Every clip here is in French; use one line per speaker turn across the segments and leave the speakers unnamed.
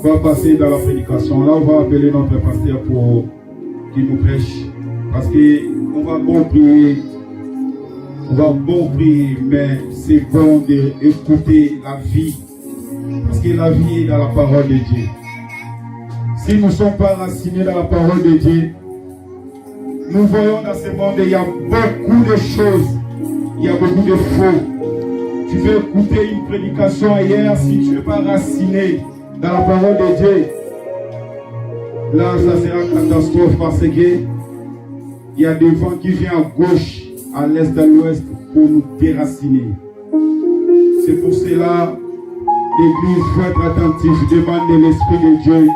va passer dans la prédication. Là, on va appeler notre pasteur pour qu'il nous prêche. Parce qu'on va bon prier. On va bon prier, mais c'est bon d'écouter la vie. Parce que la vie est dans la parole de Dieu. Si nous ne sommes pas racinés dans la parole de Dieu, nous voyons dans ce monde, il y a beaucoup de choses. Il y a beaucoup de faux. Tu veux écouter une prédication ailleurs, si tu n'es pas raciné dans la parole de Dieu, là, ça sera une catastrophe parce que il y a des vents qui viennent à gauche, à l'est, à l'ouest pour nous déraciner. C'est pour cela l'Église faut être attentive. Demande de l'Esprit de Dieu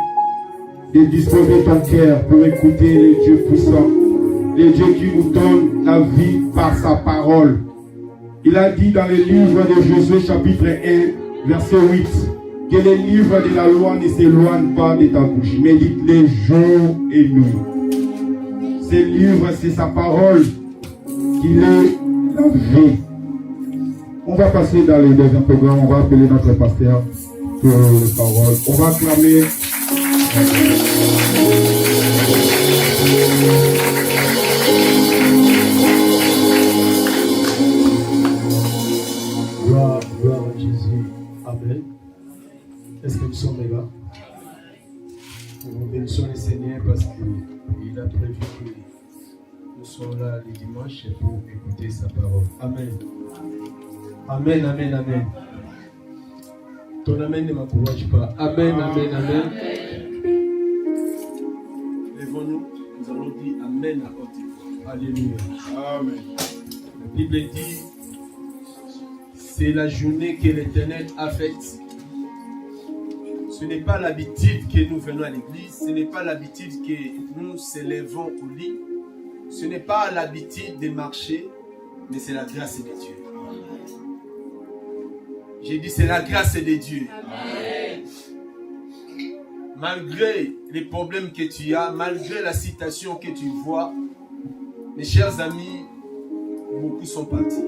de disposer ton cœur pour écouter les dieux puissants, les dieux qui nous donnent la vie par sa parole. Il a dit dans le livre de Josué chapitre 1 verset 8 que les livres de la loi ne s'éloignent pas de ta bouche, médite-les jour et nuit. Ce livre, c'est sa parole qu'il est la vie. On va passer dans le deuxième programme, on va appeler notre pasteur pour les paroles. On va acclamer.
Gloire à Jésus. Amen. Est-ce que nous sommes là? Nous bénissons le Seigneur parce qu'il a prévu que nous sommes là le dimanche pour écouter sa parole. Amen. Amen, amen, amen. Ton amen ne m'encourage pas. Amen, amen, amen. Lèvons-nous, nous allons dire amen à haute voix. Alléluia. Amen. La Bible dit, c'est la journée que l'Éternel a faite. Ce n'est pas l'habitude que nous venons à l'église, ce n'est pas l'habitude que nous s'élevons au lit, ce n'est pas l'habitude de marcher, mais c'est la grâce de Dieu. J'ai dit c'est la grâce de Dieu. Amen. Malgré les problèmes que tu as, malgré la situation que tu vois, mes chers amis, beaucoup sont partis.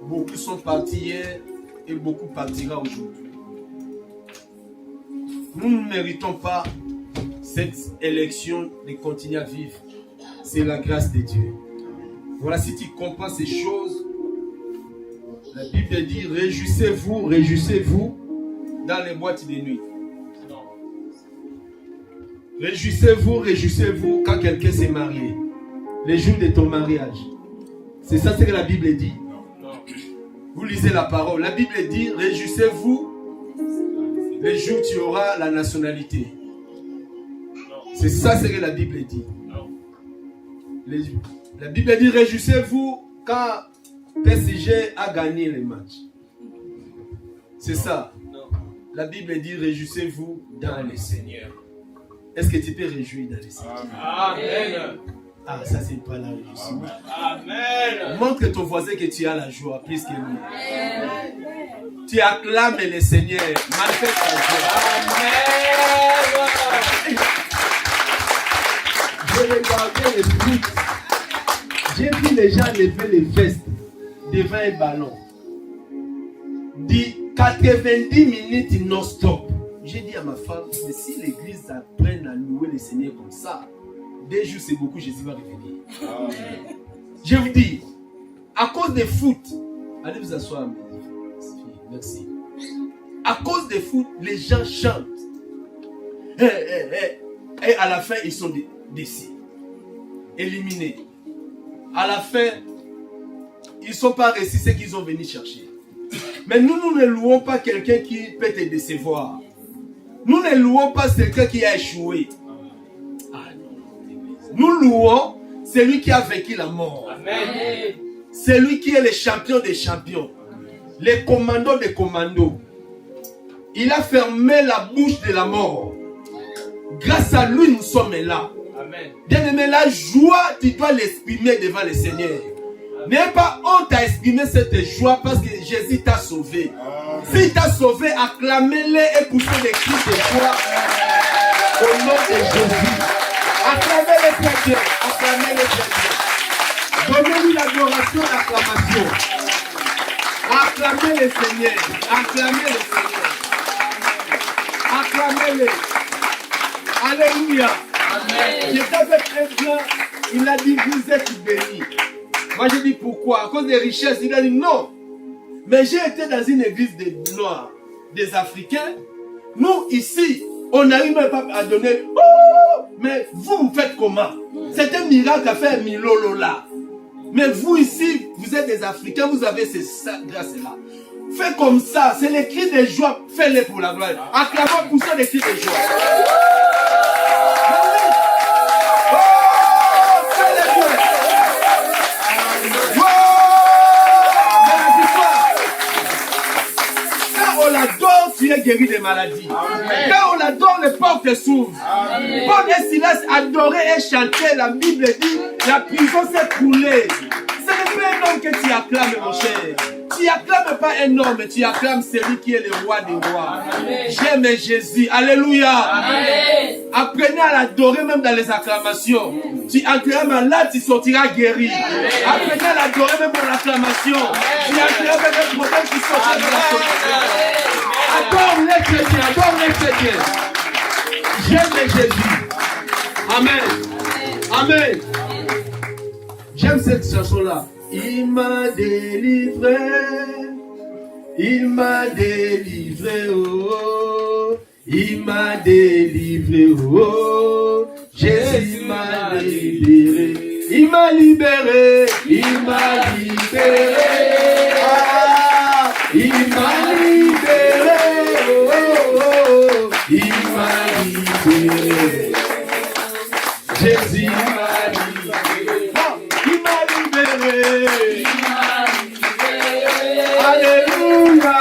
Beaucoup sont partis hier et beaucoup partira aujourd'hui. Nous ne méritons pas cette élection de continuer à vivre. C'est la grâce de Dieu. Voilà, si tu comprends ces choses, la Bible dit, réjouissez-vous, réjouissez-vous dans les boîtes de nuit. Réjouissez-vous, réjouissez-vous quand quelqu'un s'est marié. Les jours de ton mariage. C'est ça ce que la Bible dit. Vous lisez la parole. La Bible dit, réjouissez-vous les jours où tu auras la nationalité. C'est ça ce que la Bible dit. La Bible dit, réjouissez-vous quand PSG a gagné les matchs. C'est ça. La Bible dit, réjouissez-vous dans le Seigneur. Est-ce que tu peux réjouir dans le Seigneur? Amen. Ah, ça c'est pas la réjouissance. Amen. Montre ton voisin que tu as la joie plus que lui. Amen. Tu acclames le Seigneur. Manifeste ta joie. Amen. Je regardais les fruits. J'ai vu les gens lever les vestes devant un ballon. Dit 90 minutes non-stop. J'ai dit à ma femme, mais si l'église apprenne à louer le Seigneur comme ça, 2 jours c'est beaucoup, Jésus va revenir. Amen. Je vous dis, à cause des foot, allez vous asseoir, mes filles, merci. À cause des foot, les gens chantent. Et à la fin, ils sont décis, éliminés. À la fin, ils ne sont pas réussis ce qu'ils ont venu chercher. Mais nous ne louons pas quelqu'un qui peut te décevoir. Nous ne louons pas quelqu'un qui a échoué. Nous louons celui qui a vaincu la mort. Amen. Celui qui est le champion des champions. Le commando des commandos. Il a fermé la bouche de la mort. Grâce à lui, nous sommes là. Bien-aimé, la joie, tu dois l'exprimer devant le Seigneur. N'aie pas honte à exprimer cette joie parce que Jésus t'a sauvé. S'il t'a sauvé, acclamez-le et poussez les cris de joie au nom de Jésus. Acclamez-le très bien. Acclamez-le très bien. Donnez-lui l'adoration, l'acclamation. Acclamez le Seigneur. Acclamez le Seigneur. Alléluia. J'étais avec un blanc, il a dit vous êtes bénis. Moi j'ai dit pourquoi? À cause des richesses. Il a dit non. Mais j'ai été dans une église des Noirs, des Africains. Nous ici, on n'arrive même pas à donner. Oh, mais vous faites comment? C'est un miracle à faire Milolo là. Mais vous ici, vous êtes des Africains, vous avez ces grâces-là. Faites comme ça, c'est les cris de joie. Faites-les pour la gloire. Acclamons pour ça les cris de joie. Quand on l'adore, tu es guéri des maladies. Quand on l'adore, les portes s'ouvrent. Paul et Silas adoraient et chantaient. La Bible dit, la prison s'est coulée. Ce n'est pas un homme que tu acclames, mon cher. Tu acclames pas un homme, mais tu acclames celui qui est le roi des rois. J'aime Jésus. Alléluia. Amen. Apprenez à l'adorer même dans les acclamations. Tu entreras malade, tu sortiras guéri. Apprenez à l'adorer même dans l'acclamation. Tu entreras avec un problème, tu sortiras de l'acclamation. Adore les chrétiens, adore les chrétiens. J'aime Jésus. Amen. Amen. J'aime cette chanson-là. Il m'a délivré, oh, il m'a délivré, oh, Jésus m'a libéré, il m'a libéré, ah, il m'a libéré, oh, il m'a libéré, Jésus m'a libéré. Alléluia.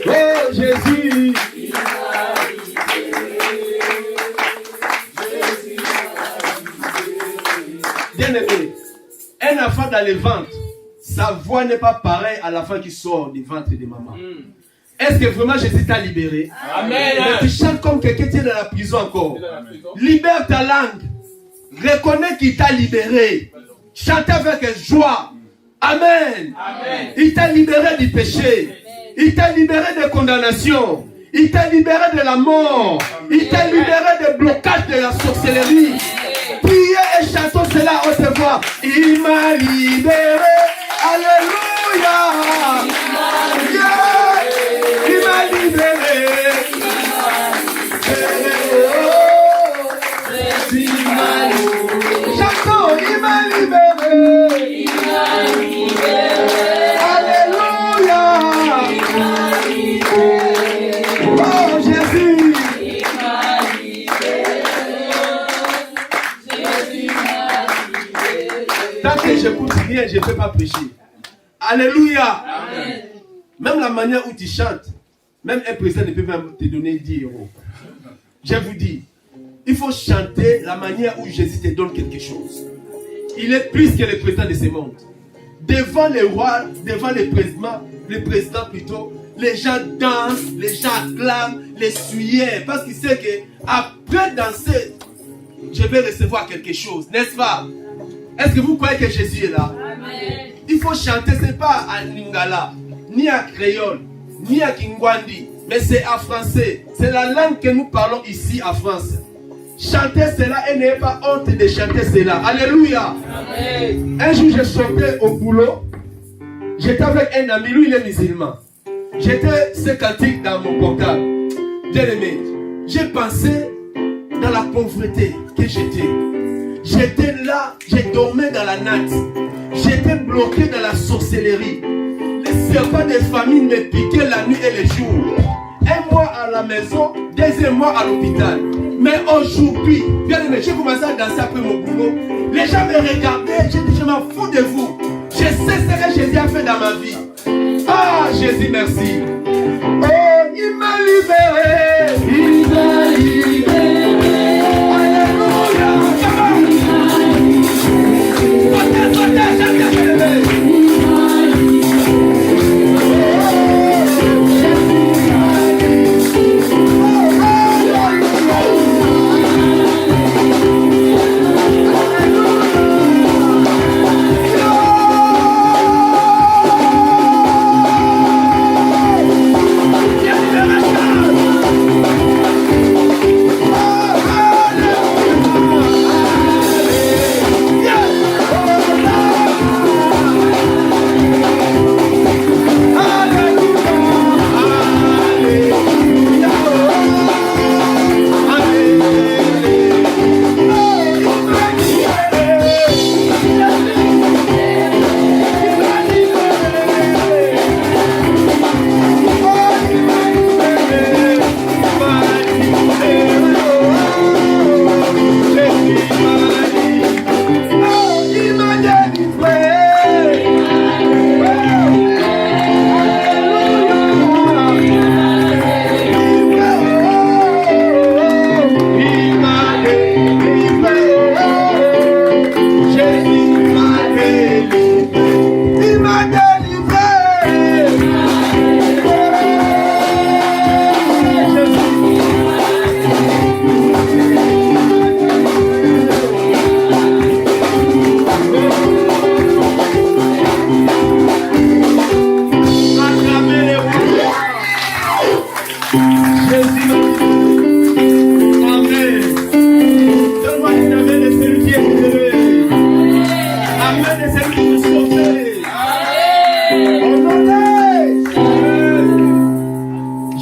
Oh Jésus. Bien-aimé, un enfant dans le ventre, sa voix n'est pas pareille à l'enfant qui sort du ventre de maman. Est-ce que vraiment Jésus t'a libéré? Amen. Mais tu chantes comme quelqu'un qui est dans la prison encore. Libère ta langue. Reconnais qu'il t'a libéré. Chantez avec joie. Amen. Amen. Il t'a libéré du péché. Il t'a libéré de condamnation. Il t'a libéré de la mort. Il t'a libéré des blocages de la sorcellerie. Priez et chantons cela haute voix. Il m'a libéré. Alléluia. Il m'a libéré. Chantons, il m'a libéré. Alléluia. Oh Jésus. Tant que j'écoute rien, je ne peux pas prêcher. Alléluia. Amen. Même la manière où tu chantes, même un président ne peut même te donner 10 euros. Je vous dis, il faut chanter la manière où Jésus te donne quelque chose. Il est plus que le président de ce monde. Devant les rois, devant les présidents plutôt, les gens dansent, les gens acclament, les suivent. Parce qu'ils savent qu'après danser, je vais recevoir quelque chose, n'est-ce pas? Est-ce que vous croyez que Jésus est là? Amen. Il faut chanter, ce n'est pas en lingala, ni en créole, ni en kingwandi, mais c'est en français. C'est la langue que nous parlons ici en France. Chantez cela et n'ayez pas honte de chanter cela. Alléluia. Amen. Un jour, je sortais au boulot. J'étais avec un ami, lui il est musulman. J'étais ce cantique dans mon portable. Bien aimé, j'ai pensé dans la pauvreté que j'étais. J'étais là, j'ai dormi dans la natte. J'étais bloqué dans la sorcellerie. Les serpents de famine me piquaient la nuit et le jour. Un mois à la maison, 2e mois à l'hôpital. Mais aujourd'hui, bien aimé, j'ai commencé à danser après mon boulot. Les gens me regardaient, j'ai dit je m'en fous de vous. Je sais ce que Jésus a fait dans ma vie. Ah Jésus, merci. Oh, il m'a libéré. Il m'a libéré. Alléluia.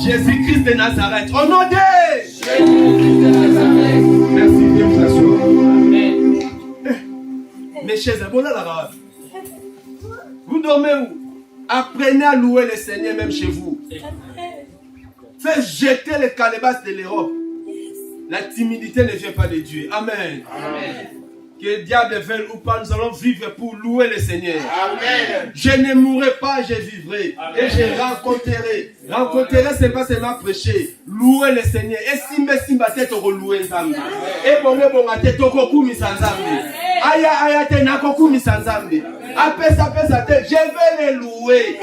Jésus-Christ de Nazareth. Au nom de
Jésus-Christ de Nazareth.
Merci, viens vous asseoir.
Amen.
Mes chers amis, vous dormez où? Apprenez à louer le Seigneur même chez vous. Faites jeter les calebasses de l'Europe. La timidité ne vient pas de Dieu. Amen.
Amen.
Que le diable veuille ou pas, nous allons vivre pour louer le Seigneur.
Amen.
Je ne mourrai pas, je vivrai.
Amen.
Et je rencontrerai. Rencontrerai, c'est pas seulement prêcher. Louer le Seigneur. Et simba tête au louer Nzambi. Et bonne tête au koku misanzambi. Aya te na koku misanzambi. Apesa tête, je vais les louer.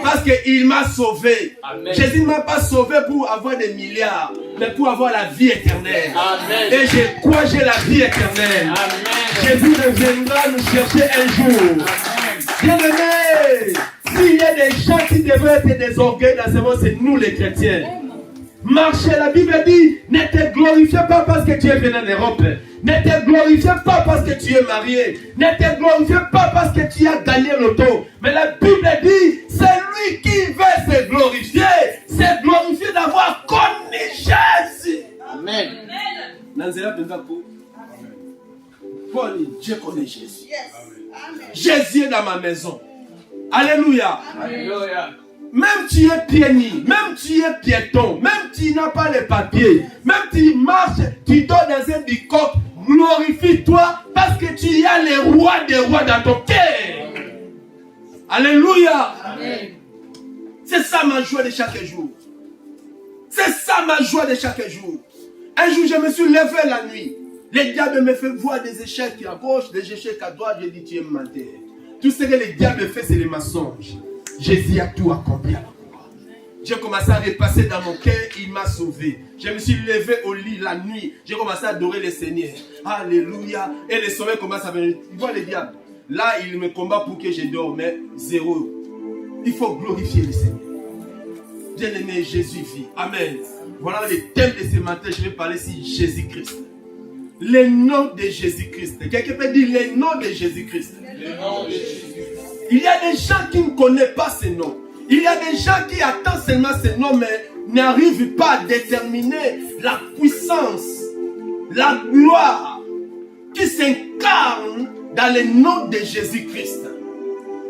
Parce qu'il m'a sauvé.
Amen.
Jésus ne m'a pas sauvé pour avoir des milliards, mais pour avoir la vie éternelle.
Amen.
Et je crois que j'ai la vie éternelle.
Amen.
Jésus reviendra nous chercher un jour. Bien-aimés, s'il y a des gens qui devraient être des orgueils dans ce monde, c'est nous les chrétiens. Marchez, la Bible dit, ne te glorifie pas parce que tu es venu en Europe. Ne te glorifie pas parce que tu es marié. Ne te glorifie pas parce que tu as gagné l'auto. Mais la Bible dit, c'est lui qui veut se glorifier. Se glorifier d'avoir connu Jésus.
Amen.
Je connais Jésus. Jésus est dans ma maison. Alléluia.
Alléluia.
Même tu es pieds-nus, même tu es piéton, même tu n'as pas les papiers, même tu marches, tu dors dans un bicoque, glorifie-toi parce que tu as les rois des rois dans ton cœur. Alléluia.
Amen.
C'est ça ma joie de chaque jour. C'est ça ma joie de chaque jour. Un jour, je me suis levé la nuit. Le diable me fait voir des échecs à gauche, des échecs à droite. Je dis, tu es menteur. Tout ce que le diable fait, c'est les mensonges. Jésus a tout accompli à la croix. J'ai commencé à repasser dans mon cœur, il m'a sauvé. Je me suis levé au lit la nuit. J'ai commencé à adorer le Seigneur. Alléluia. Et le sommeil commence à venir. Il voit le diable. Là, il me combat pour que je dorme. Mais zéro. Il faut glorifier le Seigneur. Bien-aimé, Jésus vit. Amen. Voilà le thème de ce matin. Je vais parler sur Jésus-Christ. Le nom de Jésus-Christ. Quelqu'un peut dire le nom de Jésus-Christ.
Le nom de Jésus.
Il y a des gens qui ne connaissent pas ce nom. Il y a des gens qui attendent seulement ce nom, mais n'arrivent pas à déterminer la puissance, la gloire qui s'incarne dans le nom de Jésus-Christ.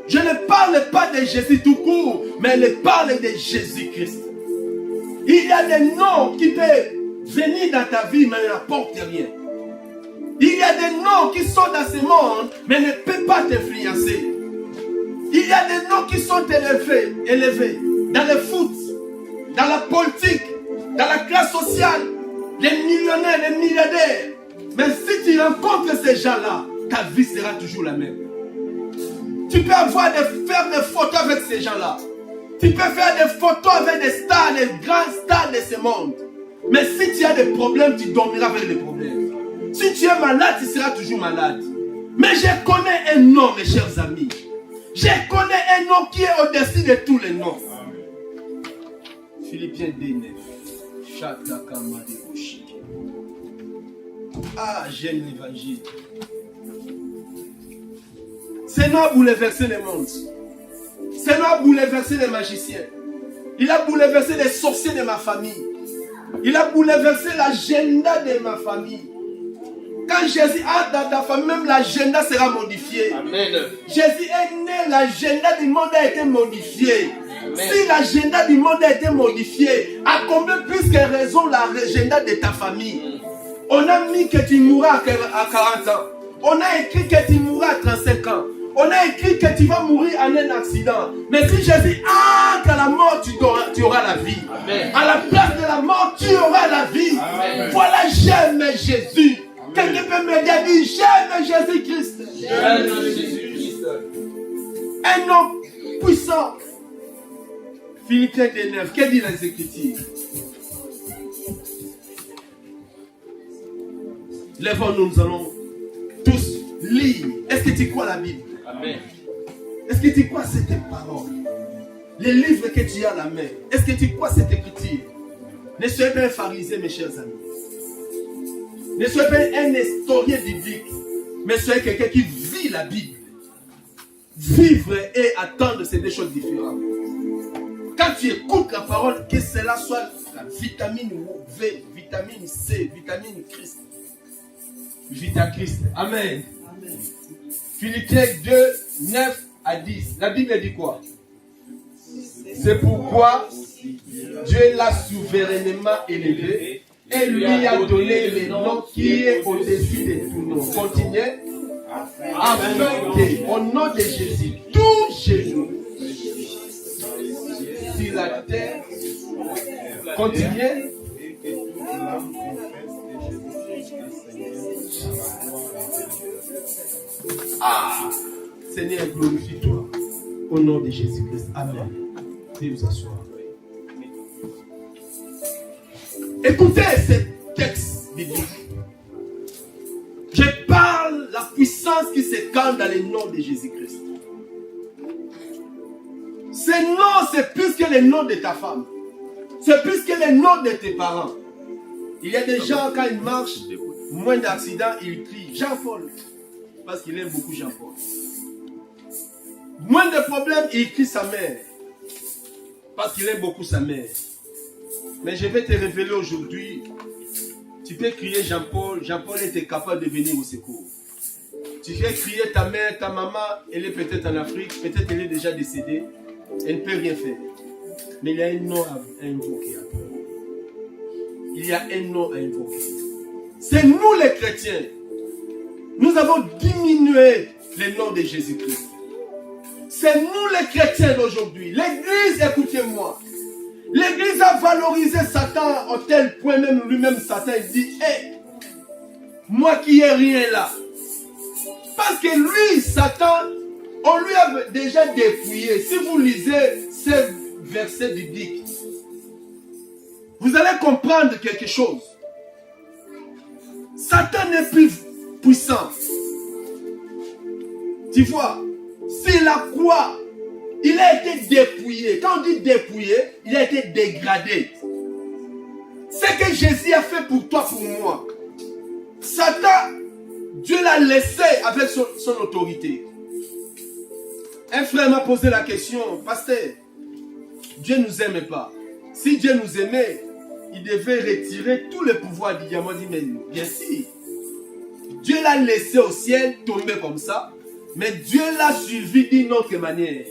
Je ne parle pas de Jésus tout court, mais je parle de Jésus-Christ. Il y a des noms qui peuvent venir dans ta vie, mais n'apportent rien. Il y a des noms qui sont dans ce monde, mais ne peuvent pas t'influencer. Il y a des noms qui sont élevés dans le foot, dans la politique, dans la classe sociale, les millionnaires, les milliardaires. Mais si tu rencontres ces gens-là, ta vie sera toujours la même. Tu peux faire des photos avec ces gens-là. Tu peux faire des photos avec des stars, des grands stars de ce monde. Mais si tu as des problèmes, tu dormiras avec les problèmes. Si tu es malade, tu seras toujours malade. Mais je connais un nom, mes chers amis. Je connais un nom qui est au-dessus de tous les noms. Philippiens 2:9. Ah, j'aime l'évangile. Ce nom a bouleversé le monde. Ce nom a bouleversé les magiciens. Il a bouleversé les sorciers de ma famille. Il a bouleversé l'agenda de ma famille. Quand Jésus entre dans ta famille, même l'agenda sera modifié.
Amen.
Jésus est né, l'agenda du monde a été modifié.
Amen.
Si l'agenda du monde a été modifié, à combien plus que raison l'agenda de ta famille? On a mis que tu mourras à 40 ans. On a écrit que tu mourras à 35 ans. On a écrit que tu vas mourir en un accident. Mais si Jésus entre à la mort, tu auras la vie.
Amen.
À la place de la mort, tu auras la vie.
Amen.
Voilà, j'aime Jésus. Quelqu'un peut me dire, j'aime Jésus-Christ.
J'aime Jésus-Christ.
Un nom puissant. Philippiens 2:9. Que dit les Écritures? Lèvons-nous, nous allons tous lire. Est-ce que tu crois la Bible?
Amen.
Est-ce que tu crois cette parole? Les livres que tu as à la main. Est-ce que tu crois cette écriture? Ne soyez pas un pharisien, mes chers amis. Ne soyez pas un historien biblique, mais soyez quelqu'un qui vit la Bible. Vivre et attendre, c'est deux choses différentes. Quand tu écoutes la parole, que cela soit la vitamine V, vitamine C, vitamine Christ. Vita Christ. Amen. Amen. Philippiens 2, 9 à 10. La Bible dit quoi? C'est pourquoi Dieu l'a souverainement élevé et lui a donné le nom qui est au-dessus de tout nom. Continuez. Afin que, au nom de Jésus, tout genou sur la terre. Continuez. Ah, Seigneur, glorifie-toi au nom de Jésus-Christ. Amen. Veuillez vous asseoir. Écoutez ce texte biblique. Je parle la puissance qui se calme dans le nom de Jésus-Christ. Ce nom, c'est plus que le nom de ta femme. C'est plus que le nom de tes parents. Il y a des gens, quand ils marchent, moins d'accidents, ils crient Jean-Paul. Parce qu'il aime beaucoup Jean-Paul. Moins de problèmes, il crie sa mère. Parce qu'il aime beaucoup sa mère. Mais je vais te révéler aujourd'hui, tu peux crier Jean-Paul, Jean-Paul était capable de venir au secours. Tu peux crier ta mère, ta maman, elle est peut-être en Afrique, peut-être elle est déjà décédée, elle ne peut rien faire. Mais il y a un nom à invoquer. Il y a un nom à invoquer. C'est nous les chrétiens. Nous avons diminué le nom de Jésus-Christ. C'est nous les chrétiens d'aujourd'hui. L'église, écoutez-moi. L'église a valorisé Satan au tel point, même lui-même, Satan, il dit, hé, moi qui ai rien là. Parce que lui, Satan, on lui a déjà dépouillé. Si vous lisez ces versets bibliques, vous allez comprendre quelque chose. Satan n'est plus puissant. Tu vois, c'est la croix. Il a été dépouillé. Quand on dit dépouillé, il a été dégradé. Ce que Jésus a fait pour toi, pour moi. Satan, Dieu l'a laissé avec son autorité. Un frère m'a posé la question, pasteur, Dieu ne nous aime pas. Si Dieu nous aimait, il devait retirer tout le pouvoir du diamant. Il dit, mais bien sûr. Dieu l'a laissé au ciel tomber comme ça, mais Dieu l'a suivi d'une autre manière.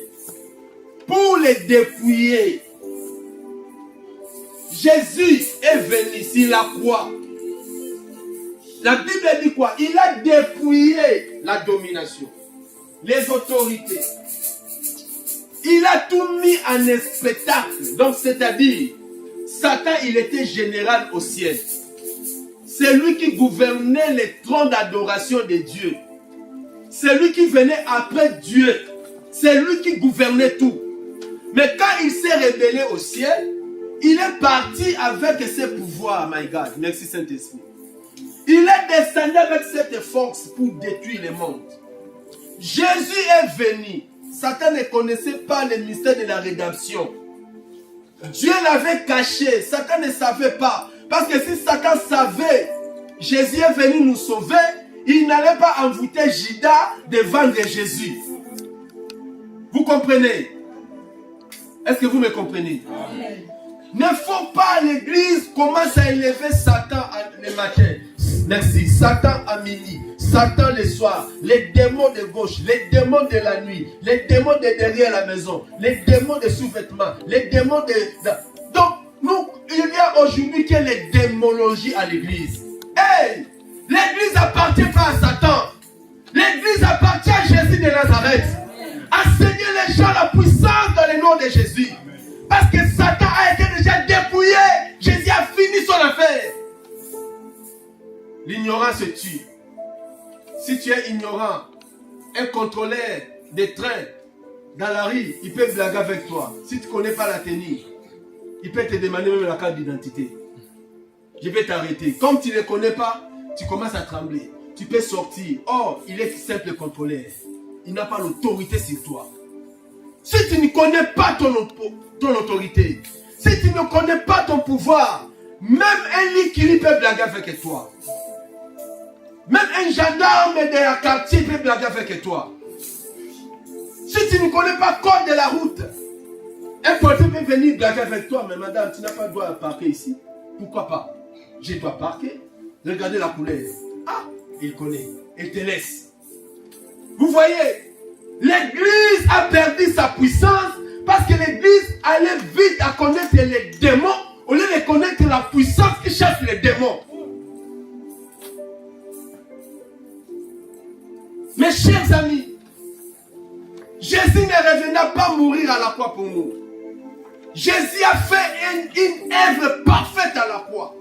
Pour les dépouiller. Jésus est venu sur la croix. La Bible dit quoi? Il a dépouillé la domination, les autorités. Il a tout mis en spectacle. Donc, c'est-à-dire, Satan, il était général au ciel. C'est lui qui gouvernait les trônes d'adoration de Dieu. C'est lui qui venait après Dieu. C'est lui qui gouvernait tout. Mais quand il s'est révélé au ciel, il est parti avec ses pouvoirs, my God. Merci Saint-Esprit. Il est descendu avec cette force pour détruire le monde. Jésus est venu. Satan ne connaissait pas le mystère de la rédemption. Dieu l'avait caché. Satan ne savait pas. Parce que si Satan savait, Jésus est venu nous sauver, il n'allait pas envoûter Judas de vendre Jésus. Vous comprenez? Est-ce que vous me comprenez? Amen. Ne faut pas l'église commence à élever Satan le matin. Merci. Satan à midi. Satan le soir. Les démons de gauche. Les démons de la nuit. Les démons de derrière la maison. Les démons de sous-vêtements. Les démons de... Donc, nous, il y a aujourd'hui que les démologies à l'église. Hey! L'église appartient pas à Satan. L'église appartient à Jésus de Nazareth. Enseignez les gens la puissance dans le nom de Jésus. Parce que Satan a été déjà dépouillé. Jésus a fini son affaire. L'ignorance tue. Si tu es ignorant, un contrôleur des trains dans la rue, il peut blaguer avec toi. Si tu ne connais pas la tenue, il peut te demander même la carte d'identité. Je vais t'arrêter. Comme tu ne le connais pas, tu commences à trembler. Tu peux sortir. Or, il est simple contrôleur. Il n'a pas l'autorité sur toi. Si tu ne connais pas ton autorité, si tu ne connais pas ton pouvoir, même un liquide peut blaguer avec toi. Même un gendarme de la quartier peut blaguer avec toi. Si tu ne connais pas le code de la route, Un portier peut venir blaguer avec toi, mais madame, tu n'as pas le droit de parquer ici. Pourquoi pas? Je dois parquer. Regardez la couleur. Ah, il connaît. Il te laisse. Vous voyez, l'église a perdu sa puissance parce que l'église allait vite à connaître les démons au lieu de connaître la puissance qui chasse les démons. Mes chers amis, Jésus ne reviendra pas mourir à la croix pour nous. Jésus a fait une œuvre parfaite à la croix.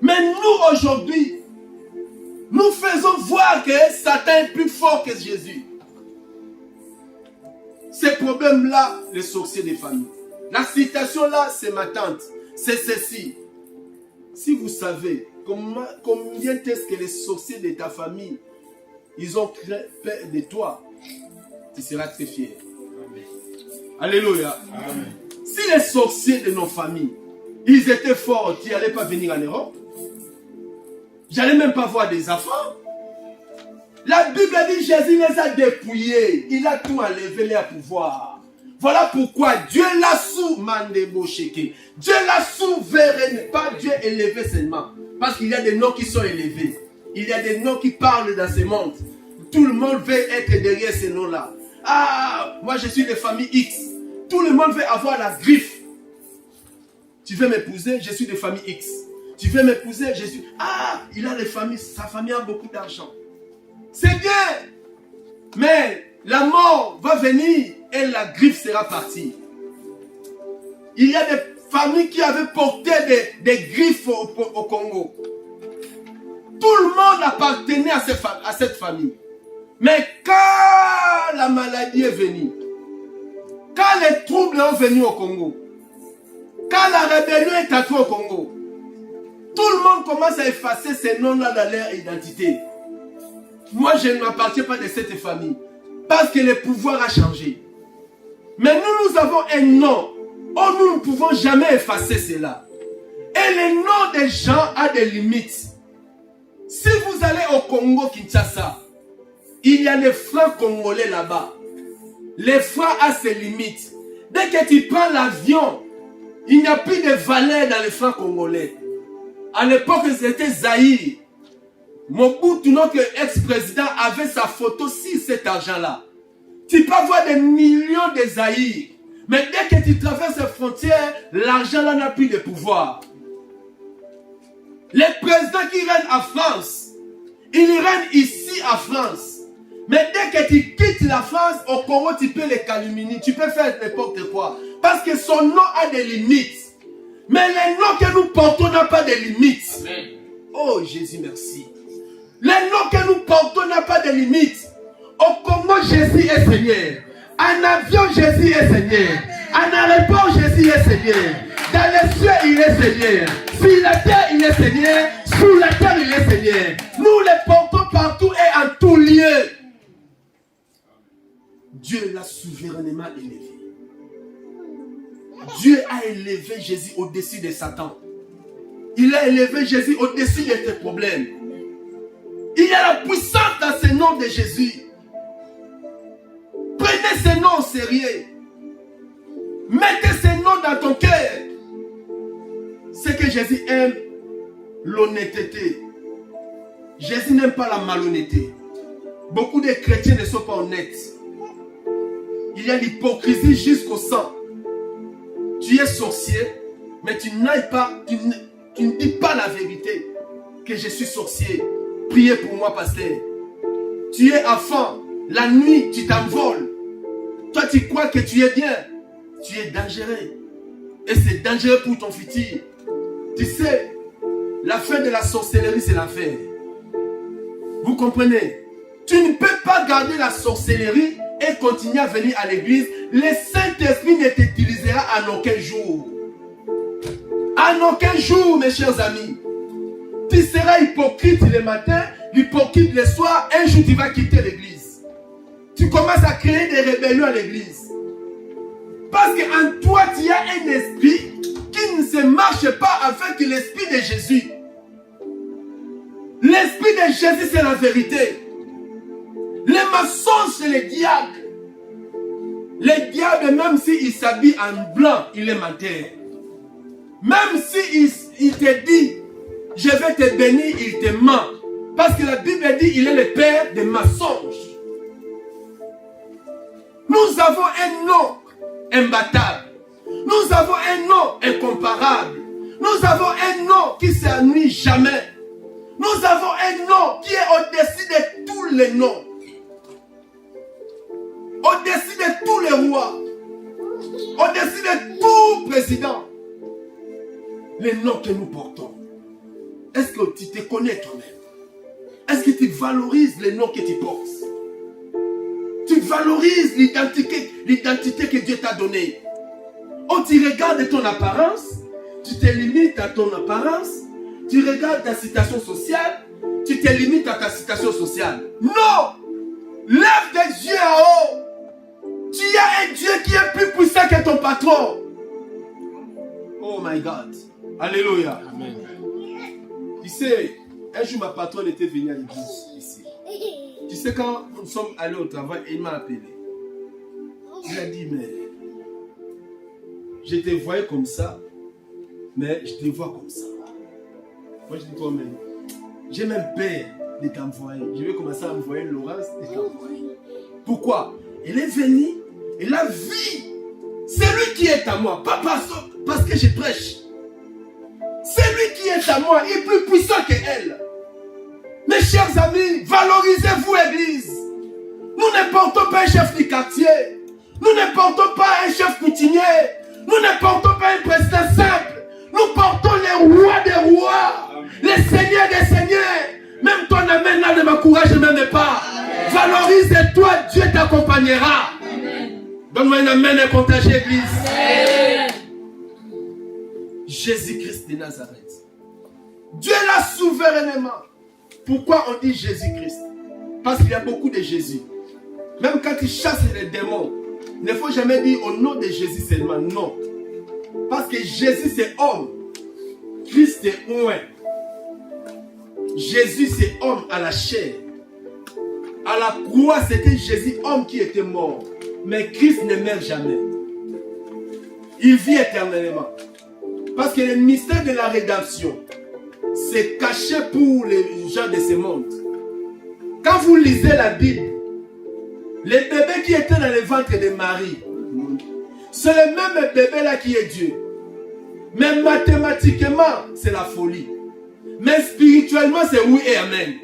Mais nous aujourd'hui, nous faisons voir que Satan est plus fort que Jésus. Ces problèmes-là, les sorciers des familles. La citation-là, c'est ma tante. C'est ceci. Si vous savez combien est-ce que les sorciers de ta famille, ils ont peur de toi, tu seras très fier. Amen. Alléluia. Amen. Si les sorciers de nos familles, ils étaient forts, tu n'allais pas venir en Europe. J'allais même pas voir des enfants. La Bible dit Jésus les a dépouillés. Il a tout enlevé leur pouvoir. Voilà pourquoi Dieu l'a sous Mandebosheke. Dieu l'a souverain, pas Dieu élevé seulement. Parce qu'il y a des noms qui sont élevés. Il y a des noms qui parlent dans ce monde. Tout le monde veut être derrière ces noms-là. Ah, moi je suis de famille X. Tout le monde veut avoir la griffe. Tu veux m'épouser? Je suis de famille X. Tu veux m'épouser? Je suis... Ah, il a des familles, sa famille a beaucoup d'argent. C'est bien. Mais la mort va venir et la griffe sera partie. Il y a des familles qui avaient porté des griffes au Congo. Tout le monde appartenait à cette famille. Mais quand la maladie est venue, quand les troubles sont venus au Congo, quand la rébellion est entrée au Congo, tout le monde commence à effacer ces noms-là dans leur identité. Moi, je ne m'appartiens pas de cette famille. Parce que le pouvoir a changé. Mais nous avons un nom. Oh, nous ne pouvons jamais effacer cela. Et le nom des gens a des limites. Si vous allez au Congo, Kinshasa, il y a les francs congolais là-bas. Les francs ont ses limites. Dès que tu prends l'avion, il n'y a plus de valeur dans les francs congolais. À l'époque, c'était Zaïre. Mobutu, notre ex-président, avait sa photo sur cet argent-là. Tu peux avoir des millions de Zaïre. Mais dès que tu traverses les frontières, l'argent-là n'a plus de pouvoir. Les présidents qui règnent en France, ils règnent ici en France. Mais dès que tu quittes la France, au Congo, tu peux les calomnier. Tu peux faire n'importe quoi. Parce que son nom a des limites. Mais les noms que nous portons n'ont pas de limites. Amen. Oh Jésus, merci. Les noms que nous portons n'ont pas de limites. Au Congo, Jésus est Seigneur. En avion, Jésus est Seigneur. En aéroport, Jésus est Seigneur. Dans les cieux, il est Seigneur. Sur la terre, il est Seigneur. Sous la terre, il est Seigneur. Nous les portons partout et en tout lieu. Dieu l'a souverainement élevé. Dieu a élevé Jésus au-dessus de Satan. Il a élevé Jésus au-dessus de tes problèmes. Il y a la puissance dans ce nom de Jésus. Prenez ce nom au sérieux. Mettez ce nom dans ton cœur. C'est que Jésus aime l'honnêteté. Jésus n'aime pas la malhonnêteté. Beaucoup de chrétiens ne sont pas honnêtes. Il y a l'hypocrisie jusqu'au sang. Tu es sorcier, mais tu n'ailles pas, tu ne dis pas la vérité que je suis sorcier. Priez pour moi, pasteur. Tu es enfant, la nuit, tu t'envoles. Toi, tu crois que tu es bien. Tu es dangereux. Et c'est dangereux pour ton futur. Tu sais, la fin de la sorcellerie, c'est l'enfer. Vous comprenez? Tu ne peux pas garder la sorcellerie et continuer à venir à l'église. Le Saint-Esprit ne t'utilisera en aucun jour. En aucun jour, mes chers amis. Tu seras hypocrite le matin, hypocrite le soir. Un jour, tu vas quitter l'église. Tu commences à créer des rébellions à l'église. Parce qu'en toi, tu as un esprit qui ne se marche pas avec l'esprit de Jésus. L'esprit de Jésus, c'est la vérité. Les mensonges, c'est le diable. Le diable, même s'il s'habille en blanc, il est menteur. Même s'il te dit, je vais te bénir, il te ment. Parce que la Bible dit, il est le père des mensonges. Nous avons un nom imbattable. Nous avons un nom incomparable. Nous avons un nom qui ne s'ennuie jamais. Nous avons un nom qui est au-dessus de tous les noms. Au-dessus de tous les rois. Au-dessus de tout président. Les noms que nous portons. Est-ce que tu te connais toi-même? Est-ce que tu valorises les noms que tu portes? Tu valorises l'identité que Dieu t'a donnée. Oh, tu regardes ton apparence, tu te limites à ton apparence, tu regardes ta situation sociale, tu te limites à ta situation sociale. Non! Lève tes yeux en haut. Tu as un Dieu qui est plus puissant que ton patron. Oh my God. Alléluia. Amen. Tu sais, un jour ma patronne était venue à l'église ici. Tu sais, quand nous sommes allés au travail, il m'a appelé. Il a dit, mais je te voyais comme ça, mais je te vois comme ça. Moi, je dis, toi, mais j'ai même peur de t'envoyer. Je vais commencer à envoyer Laurence et t'envoyer. Pourquoi? Elle est venue, elle a vu celui qui est à moi, pas parce que je prêche. Celui qui est à moi est plus puissant qu'elle. Mes chers amis, valorisez-vous, Église. Nous ne portons pas un chef du quartier. Nous ne portons pas un chef coutumier. Nous ne portons pas un président simple. Nous portons les rois des rois. Les seigneurs des seigneurs. Même ton amen là ne m'encourage même pas. Valorise-toi, Dieu t'accompagnera. Donne-moi un amen et contagieux, Église. Amen. Jésus-Christ de Nazareth. Dieu l'a souverainement. Pourquoi on dit Jésus-Christ? Parce qu'il y a beaucoup de Jésus. Même quand il chasse les démons, il ne faut jamais dire au nom de Jésus seulement. Non. Parce que Jésus c'est homme. Christ est oint. Jésus c'est homme à la chair. À la croix c'était Jésus homme qui était mort. Mais Christ ne meurt jamais. Il vit éternellement. Parce que le mystère de la rédemption, c'est caché pour les gens de ce monde. Quand vous lisez la Bible, les bébés qui étaient dans le ventre de Marie, c'est le même bébé là qui est Dieu. Mais mathématiquement, c'est la folie. Mais spirituellement, c'est oui et amen.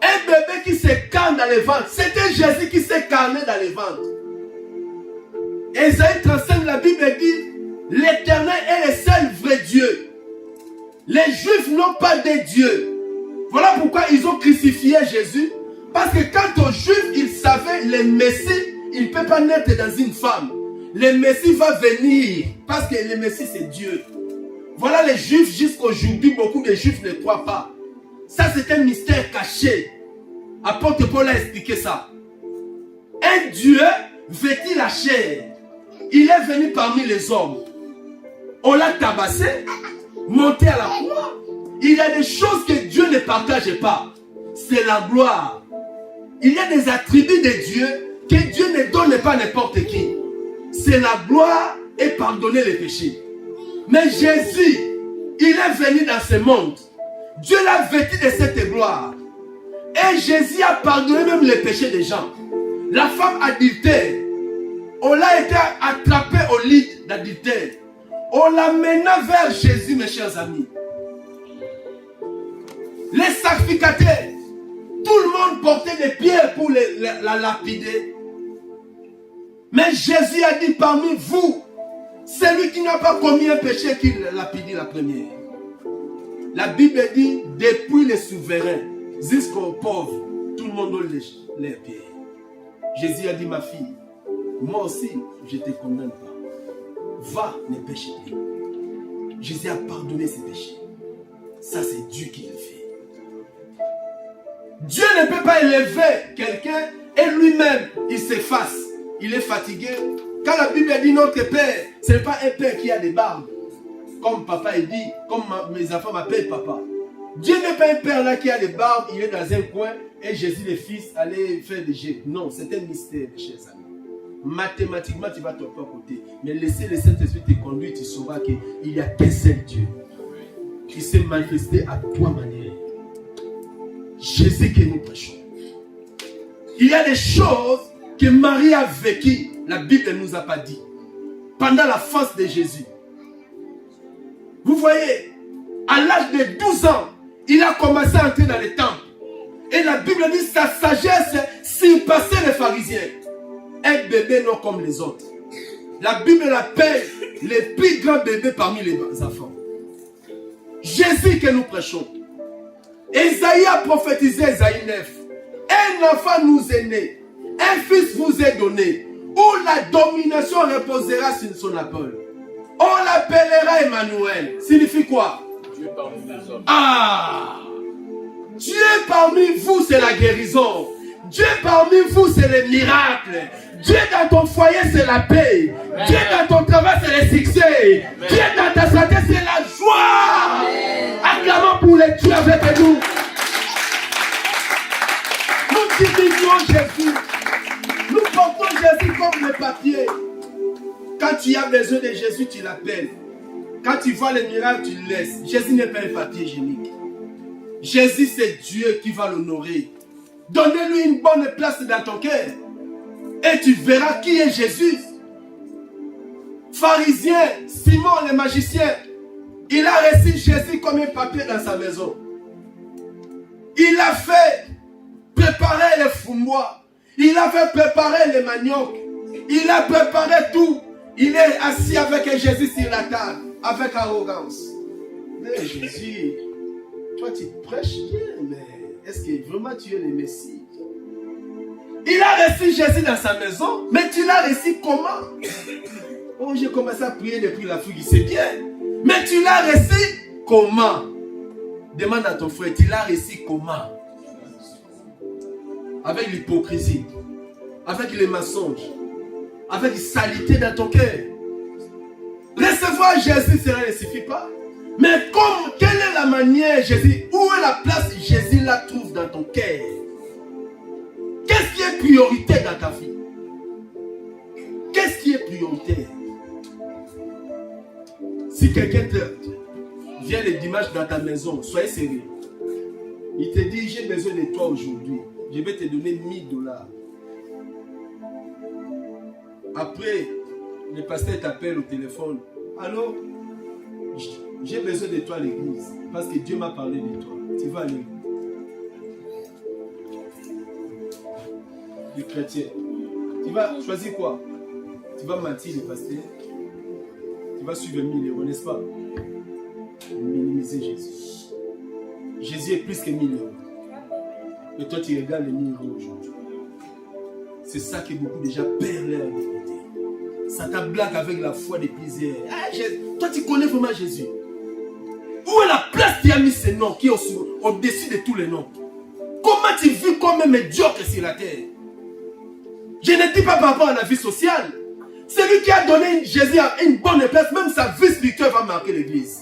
Un bébé qui se carne dans le ventre, c'était Jésus qui s'est carné dans le ventre. Ésaïe 35, la Bible dit, l'Éternel est le seul vrai Dieu. Les Juifs n'ont pas de Dieu. Voilà pourquoi ils ont crucifié Jésus. Parce que quant aux Juifs, ils savaient le Messie, il ne peut pas naître dans une femme. Le Messie va venir. Parce que le Messie c'est Dieu. Voilà les Juifs jusqu'aujourd'hui, beaucoup de Juifs ne croient pas. Ça c'est un mystère caché. Apôtre Paul a expliqué ça. Un Dieu vêtit la chair. Il est venu parmi les hommes. On l'a tabassé, monté à la croix. Il y a des choses que Dieu ne partage pas. C'est la gloire. Il y a des attributs de Dieu que Dieu ne donne pas à n'importe qui. C'est la gloire et pardonner les péchés. Mais Jésus, il est venu dans ce monde. Dieu l'a vêtu de cette gloire. Et Jésus a pardonné même les péchés des gens. La femme adultère, on l'a été attrapé au lit d'adultère. On l'amena vers Jésus, mes chers amis. Les sacrificateurs, tout le monde portait des pierres pour la lapider. Mais Jésus a dit parmi vous, celui qui n'a pas commis un péché, qu'il lapide la première. La Bible dit, depuis les souverains jusqu'aux pauvres, tout le monde donne les pierres. Jésus a dit, ma fille, moi aussi, je ne te condamne pas. Va, ne pêche plus. Jésus a pardonné ses péchés. Ça, c'est Dieu qui le fait. Dieu ne peut pas élever quelqu'un et lui-même, il s'efface. Il est fatigué. Quand la Bible dit notre Père, ce n'est pas un Père qui a des barbes. Comme papa il dit, comme mes enfants m'appellent papa. Dieu n'est pas un Père là qui a des barbes, il est dans un coin et Jésus le Fils allait faire des jets. Non, c'est un mystère, mes chers amis. mathématiquement, tu vas tomber à côté. Mais laissez le Saint-Esprit te conduire, tu sauras qu'il n'y a qu'un seul Dieu qui s'est manifesté à trois manières. Jésus que nous prêchons. Il y a des choses que Marie a vécues, la Bible ne nous a pas dit, pendant la face de Jésus. Vous voyez, à l'âge de 12 ans, il a commencé à entrer dans le temple. Et la Bible dit que sa sagesse surpassait les pharisiens. Un bébé non comme les autres. La Bible l'appelle le plus grand bébé parmi les enfants. Jésus que nous prêchons. Esaïe a prophétisé, Esaïe 9. Un enfant nous est né, un fils vous est donné, où la domination reposera sur son épaule. On l'appellera Emmanuel. Signifie quoi?
Dieu parmi les hommes.
Ah! Dieu parmi vous, c'est la guérison. Dieu parmi vous, c'est le miracle. Dieu dans ton foyer, c'est la paix. Amen. Dieu dans ton travail, c'est le succès. Amen. Dieu dans ta santé, c'est la joie. Acclamons pour les dieux avec nous. Nous diminuons Jésus. Nous portons Jésus comme le papier. Quand tu as besoin de Jésus, tu l'appelles. Quand tu vois le miracle, tu le laisses. Jésus n'est pas un papier hygiénique. Jésus, c'est Dieu qui va l'honorer. Donnez-lui une bonne place dans ton cœur. Et tu verras qui est Jésus. Pharisien, Simon le magicien, il a reçu Jésus comme un papier dans sa maison. Il a fait préparer les foumois. Il a fait préparer les maniocs. Il a préparé tout. Il est assis avec Jésus sur la table, avec arrogance. Mais Jésus, toi tu prêches bien, mais est-ce que vraiment tu es le Messie? Il a reçu Jésus dans sa maison, mais tu l'as reçu comment? Oh, j'ai commencé à prier depuis l'Afrique, c'est bien. Mais tu l'as reçu comment? Demande à ton frère, tu l'as reçu comment? Avec l'hypocrisie, avec les mensonges, avec la saleté dans ton cœur. Recevoir Jésus, cela ne suffit pas. Mais comme, quelle est la manière, Jésus, où est la place Jésus la trouve dans ton cœur? Qu'est-ce qui est prioritaire dans ta vie? Qu'est-ce qui est prioritaire? Si quelqu'un vient le dimanche dans ta maison, soyez sérieux. Il te dit, j'ai besoin de toi aujourd'hui. Je vais te donner $1000. Après, le pasteur t'appelle au téléphone. Allô? J'ai besoin de toi à l'église. Parce que Dieu m'a parlé de toi. Tu vas aller. Le chrétien. Tu vas choisir quoi? Tu vas mentir le pasteur. Tu vas suivre 1000 €, n'est-ce pas? Minimiser Jésus. Jésus est plus que 1000 €. Et toi, tu regardes les 1000 € aujourd'hui. C'est ça que beaucoup déjà perdent leur vérité. Ça t'ablaque avec la foi des plaisirs. Ah, toi, tu connais vraiment Jésus. Où est la place qui a mis ce nom qui est au-dessus de tous les noms? Comment tu vis comme un médiocre sur la terre? Je ne dis pas par rapport à la vie sociale. Celui qui a donné Jésus à une bonne place, même sa vie spirituelle va marquer l'église.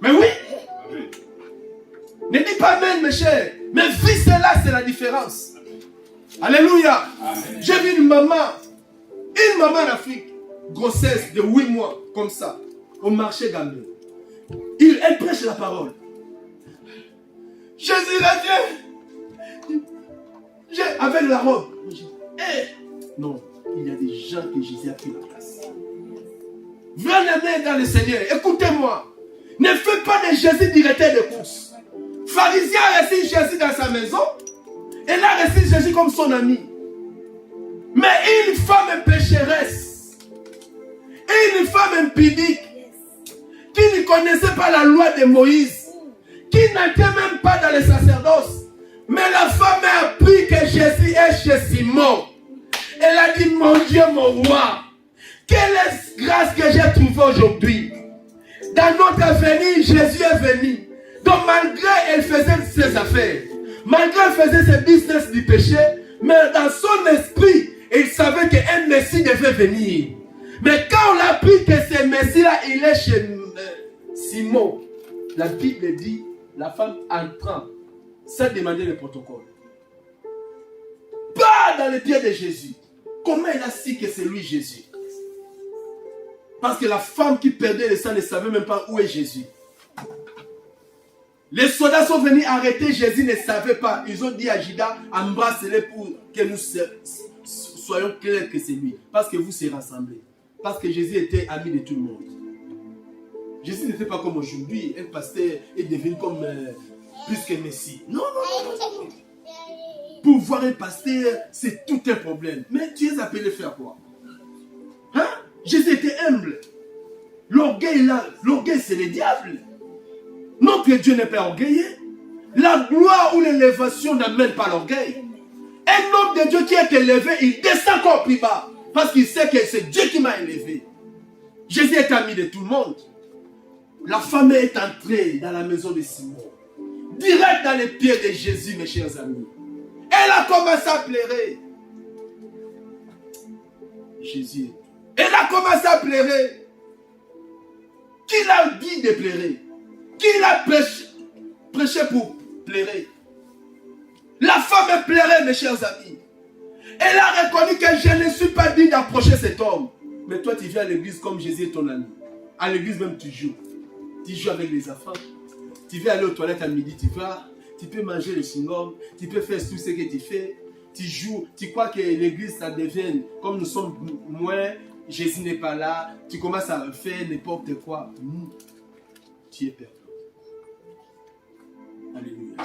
Mais oui. Ne dis pas amen, mes chers. Mais vie, c'est là, c'est la différence. Alléluia. J'ai vu une maman en Afrique, grossesse de 8 mois, comme ça, au marché Gambé. Elle prêche la parole. Jésus l'a dit. Avec la robe. Non, il y a des gens que Jésus a pris la place. Venez dans le Seigneur, écoutez-moi. Ne faites pas de Jésus directeur de course. Pharisien a reçu Jésus dans sa maison. Elle a reçu Jésus comme son ami. Mais une femme pécheresse, une femme impudique, qui ne connaissait pas la loi de Moïse, qui n'était même pas dans le sacerdoce, mais la femme a appris que Jésus est chez Simon. Elle a dit, mon Dieu, mon roi, quelle grâce que j'ai trouvée aujourd'hui. Dans notre avenir, Jésus est venu. Donc malgré elle faisait ses affaires, malgré elle faisait ses business du péché, mais dans son esprit, il savait qu'un Messie devait venir. Mais quand on a appris que ce Messie-là, il est chez Simon, la Bible dit, la femme entrant, sans demander le protocole. Pas dans les pieds de Jésus. Comment il a su que c'est lui Jésus? Parce que la femme qui perdait le sang ne savait même pas où est Jésus. Les soldats sont venus arrêter Jésus, ne savaient pas. Ils ont dit à Judas, embrassez-le pour que nous soyons clairs que c'est lui. Parce que vous serez rassemblés. Parce que Jésus était ami de tout le monde. Jésus n'était pas comme aujourd'hui. Un pasteur est devenu comme plus que Messie. Non, non, non, non. Pour voir un pasteur, c'est tout un problème. Mais tu es appelé à faire quoi? Hein? Jésus était humble. L'orgueil là, l'orgueil c'est le diable. Notre Dieu n'est pas orgueilleux. La gloire ou l'élévation n'amène pas l'orgueil. Un homme de Dieu qui est élevé, il descend encore plus bas. Parce qu'il sait que c'est Dieu qui m'a élevé. Jésus est ami de tout le monde. La femme est entrée dans la maison de Simon. Direct dans les pieds de Jésus, mes chers amis. Elle a commencé à pleurer. Jésus. Elle a commencé à pleurer. Qui l'a dit de pleurer? Qui l'a prêché pour pleurer? La femme pleurait, mes chers amis. Elle a reconnu que je ne suis pas digne d'approcher cet homme. Mais toi, tu viens à l'église comme Jésus est ton ami. À l'église même, tu joues. Tu joues avec les enfants. Tu veux aller aux toilettes à midi, tu vas. Tu peux manger le chewing-gum. Tu peux faire tout ce que tu fais. Tu joues. Tu crois que l'église, ça devient, comme nous sommes moins, Jésus n'est pas là. Tu commences à faire n'importe quoi. Tu es perdu. Alléluia.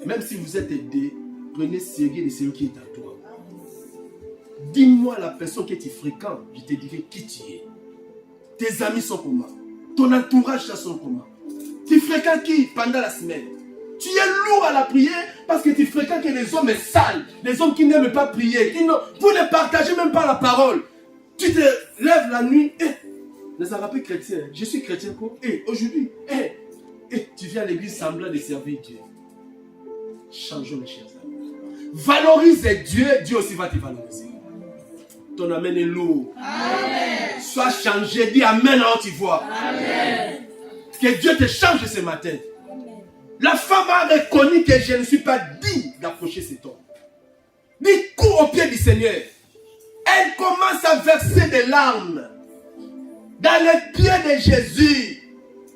Même si vous êtes aidé, prenez sérieux de celui qui est à toi. Dis-moi la personne que tu fréquentes, je te dirai qui tu es. Tes amis sont comment? Ton entourage sont comment? Tu fréquentes qui pendant la semaine? Tu es lourd à la prière parce que tu fréquentes que les hommes sales, les hommes qui n'aiment pas prier, vous ne partagez même pas la parole. Tu te lèves la nuit, les arabes chrétiens, je suis chrétien quoi? Aujourd'hui, tu viens à l'église semblant de servir Dieu. Changeons les chers amis. Valorise Dieu, Dieu aussi va te valoriser. Ton amen est lourd. Amen. Sois changé, dis amen quand tu vois. Amen. Que Dieu te change ce matin. Amen. La femme a reconnu que je ne suis pas digne d'approcher cet homme. Dit cours au pied du Seigneur. Elle commence à verser des larmes dans les pieds de Jésus.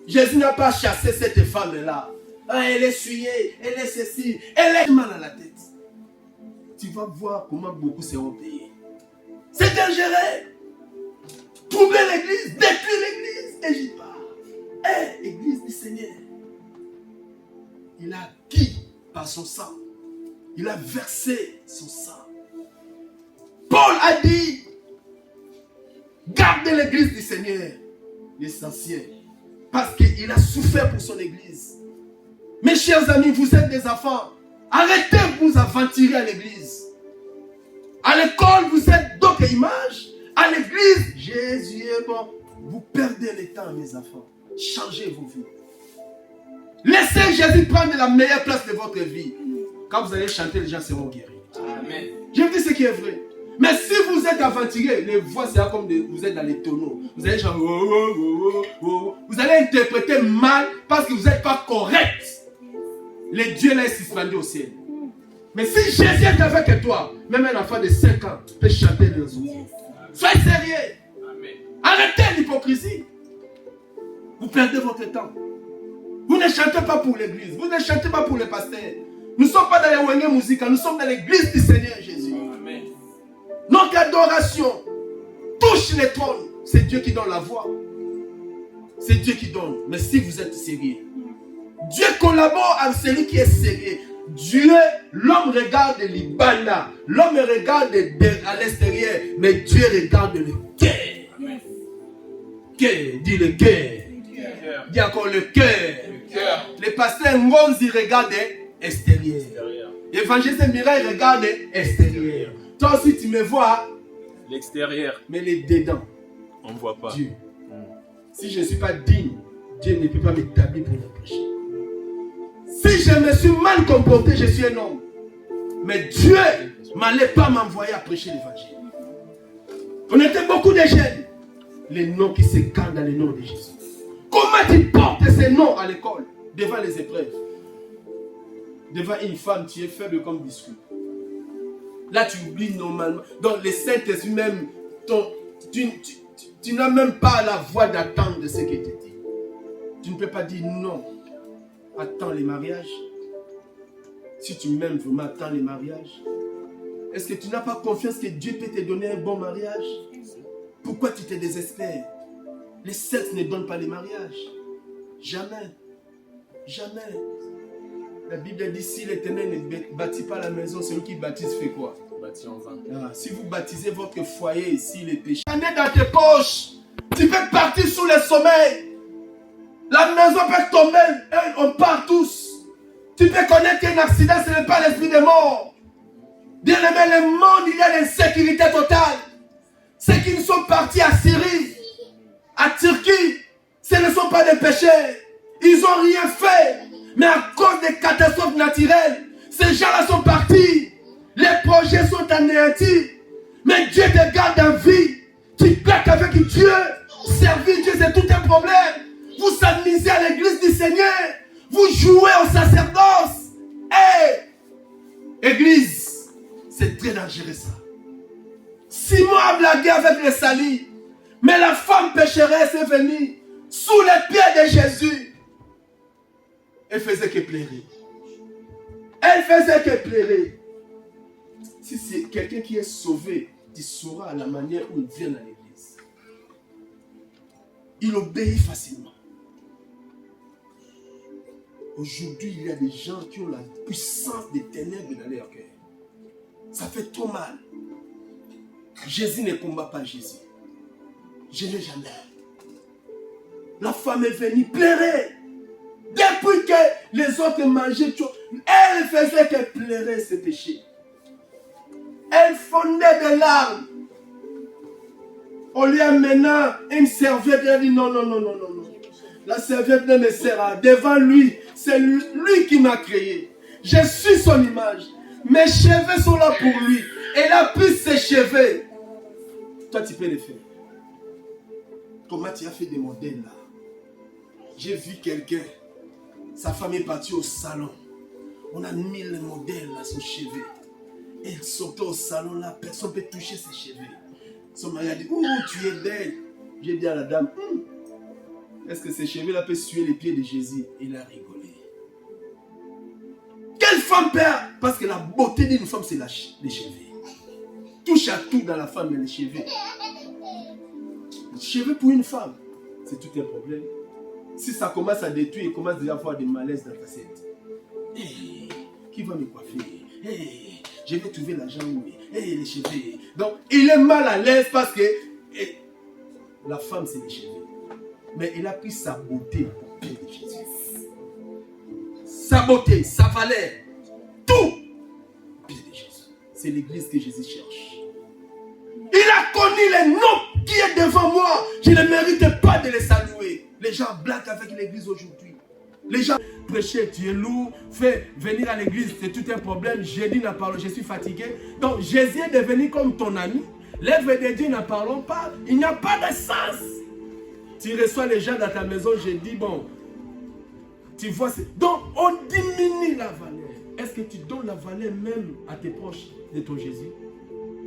Jésus n'a pas chassé cette femme-là. Elle est souillée, elle est ceci, elle est mal à la tête. Tu vas voir comment beaucoup seront payés. C'est dangereux. Troubler l'église, détruire l'église. Et j'y parle. Église du Seigneur. Il a acquis par son sang. Il a versé son sang. Paul a dit, gardez l'église du Seigneur, l'essentiel. Parce qu'il a souffert pour son église. Mes chers amis, vous êtes des enfants. Arrêtez de vous aventurer à l'église. À l'école, vous êtes d'autres images. À l'église, Jésus est bon. Vous perdez le temps, mes enfants. Changez vos vies. Laissez Jésus prendre la meilleure place de votre vie. Quand vous allez chanter, les gens seront guéris. Amen. Je vous dis ce qui est vrai. Mais si vous êtes aventuré, les voix c'est comme vous êtes dans les tonneaux. Vous allez chanter, vous allez interpréter mal parce que vous n'êtes pas correct. Le Dieu là est suspendu au ciel. Mais si Jésus est avec toi, même un enfant de 5 ans peut chanter les autres. Soyez sérieux. Amen. Arrêtez l'hypocrisie. Vous perdez votre temps. Vous ne chantez pas pour l'église. Vous ne chantez pas pour les pasteurs. Nous ne sommes pas dans les wenge musica. Nous sommes dans l'église du Seigneur Jésus. Amen. Notre adoration touche les trônes. C'est Dieu qui donne la voix. C'est Dieu qui donne. Mais si vous êtes sérieux, Dieu collabore avec celui qui est sérieux. Dieu, l'homme regarde l'Ibana, l'homme regarde à l'extérieur, mais Dieu regarde le cœur. Cœur, dis le cœur. Dis encore le cœur. Les pasteurs Ngonzi regardent extérieur. L'évangéliste Mireille regarde extérieur. Toi aussi tu me vois
l'extérieur,
mais les dedans,
on ne voit pas.
Dieu. Si je ne suis pas digne, Dieu ne peut pas m'établir pour me prêcher. Si je me suis mal comporté, je suis un homme. Mais Dieu n'allait pas m'envoyer à prêcher l'évangile. On était beaucoup de jeunes. Les noms qui se cachent dans le nom de Jésus. Comment tu portes ces noms à l'école, devant les épreuves? Devant une femme, tu es faible comme biscuit. Là, tu oublies normalement. Donc, les Saint-Esprit même, tu n'as même pas la voix d'attendre de ce qu'il te dit. Tu ne peux pas dire non. Attends les mariages. Si tu m'aimes vraiment, attends les mariages. Est-ce que tu n'as pas confiance que Dieu peut te donner un bon mariage? Pourquoi tu te désespères? Les sectes ne donnent pas les mariages. Jamais. Jamais. La Bible dit, si l'Éternel ne bâtit pas la maison, celui qui baptise fait quoi?
Bâti en vain.
Si vous baptisez votre foyer ici, les péchés. Dans tes poches, tu peux partir sous le sommeil. La maison peut tomber, on part tous. Tu peux connaître qu'un accident, ce n'est pas l'esprit de mort. Bien aimé, le monde, il y a l'insécurité totale. Ceux qui ne sont partis à Syrie, à Turquie, ce ne sont pas des péchés. Ils n'ont rien fait. Mais à cause des catastrophes naturelles, ces gens-là sont partis. Les projets sont anéantis. Mais Dieu te garde en vie. Tu plaques avec Dieu. Servir Dieu, c'est tout un problème. Vous s'amusez à l'église du Seigneur. Vous jouez au sacerdoce. Église, c'est très dangereux ça. Simon a blagué avec les salis. Mais la femme pécheresse est venue sous les pieds de Jésus. Elle faisait que pleurer. Elle faisait que pleurer. Si c'est quelqu'un qui est sauvé, tu sauras la manière où il vient à l'église. Il obéit facilement. Aujourd'hui, il y a des gens qui ont la puissance des ténèbres dans leur cœur. Ça fait trop mal. Jésus ne combat pas Jésus. Je n'ai jamais. La femme est venue pleurer. Depuis que les autres mangeaient, elle faisait que pleurer ses péchés. Elle fondait des larmes. On lui a maintenant une serviette. Elle dit non. La serviette ne me sert à rien. Devant lui, c'est lui qui m'a créé. Je suis son image. Mes cheveux sont là pour lui. Elle a pris ses cheveux. Toi, tu peux le faire. Comment tu as fait des modèles là? J'ai vu quelqu'un. Sa femme est partie au salon. On a mis le modèle à son cheveu. Et elle sortait au salon là. Personne ne peut toucher ses cheveux. Son mari a dit, ouh, tu es belle. J'ai dit à la dame, est-ce que ces cheveux là peuvent suer les pieds de Jésus? Il a rigolé. Quelle femme perd? Parce que la beauté d'une femme, c'est les cheveux. Touche à tout dans la femme, mais les cheveux. Les cheveux pour une femme, c'est tout un problème. Si ça commence à détruire, il commence déjà à avoir des malaises dans ta tête. Qui va me coiffer? Je vais trouver l'argent où les cheveux. Donc, il est mal à l'aise parce que la femme, c'est les cheveux. Mais il a pris sa beauté pour payer Jésus. Sa beauté, sa valeur, tout pour payer Jésus. C'est l'église que Jésus cherche. Il a connu les noms qui est devant moi. Je ne mérite pas de les saluer. Les gens blaguent avec l'église aujourd'hui. Les gens prêcher, tu es lourd, fais venir à l'église, c'est tout un problème. Jeudi n'a parlé, je suis fatigué. Donc Jésus est devenu comme ton ami. L'œuvre de Dieu n'en parlons pas. Il n'y a pas de sens. Tu reçois les gens dans ta maison, je dis bon, tu vois, donc on diminue la valeur. Est-ce que tu donnes la valeur même à tes proches de ton Jésus?